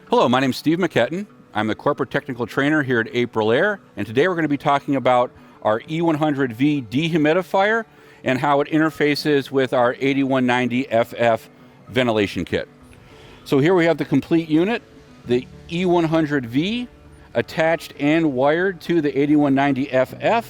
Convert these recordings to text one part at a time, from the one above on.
Hello, my name is Steve Mykytyn. I'm the Corporate Technical Trainer here at AprilAire, and today we're going to be talking about our E100V Dehumidifier and how it interfaces with our 8190FF ventilation kit. So here we have the complete unit, the E100V, attached and wired to the 8190FF.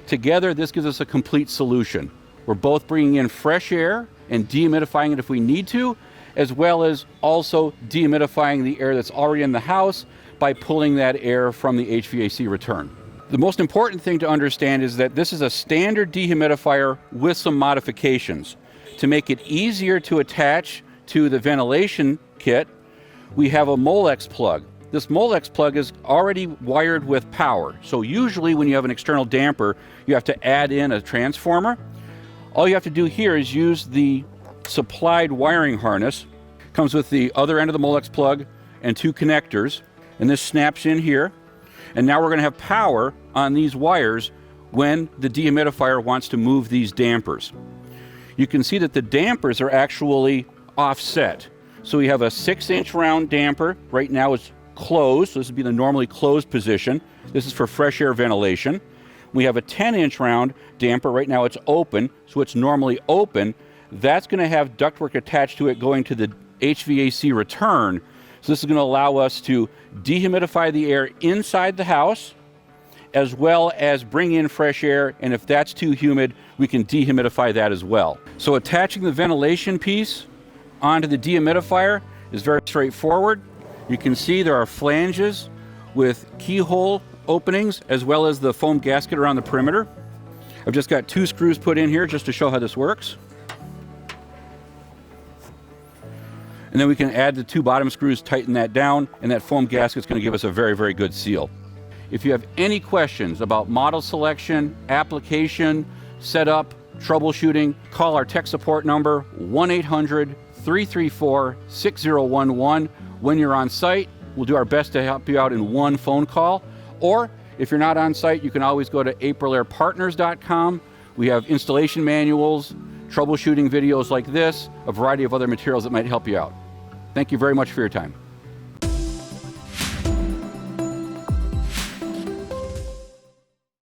Together, this gives us a complete solution. We're both bringing in fresh air and dehumidifying it if we need to, as well as also dehumidifying the air that's already in the house by pulling that air from the HVAC return. The most important thing to understand is that this is a standard dehumidifier with some modifications. To make it easier to attach to the ventilation kit, we have a Molex plug. This Molex plug is already wired with power. So usually when you have an external damper, you have to add in a transformer. All you have to do here is use the supplied wiring harness. Comes with the other end of the Molex plug and two connectors, and this snaps in here. And now we're going to have power on these wires when the dehumidifier wants to move these dampers. You can see that the dampers are actually offset. So we have a 6-inch round damper. Right now it's closed, so this would be the normally closed position. This is for fresh air ventilation. We have a 10-inch round damper. Right now it's open, so it's normally open. That's going to have ductwork attached to it going to the HVAC return. So this is going to allow us to dehumidify the air inside the house, as well as bring in fresh air, and if that's too humid, we can dehumidify that as well. So attaching the ventilation piece onto the dehumidifier is very straightforward. You can see there are flanges with keyhole openings, as well as the foam gasket around the perimeter. I've just got 2 screws put in here just to show how this works. And then we can add the 2 bottom screws, tighten that down, and that foam gasket is going to give us a very, very good seal. If you have any questions about model selection, application, setup, troubleshooting, call our tech support number, 1-800-334-6011. When you're on site, we'll do our best to help you out in one phone call. Or if you're not on site, you can always go to AprilAirePartners.com. We have installation manuals, troubleshooting videos like this, a variety of other materials that might help you out. Thank you very much for your time.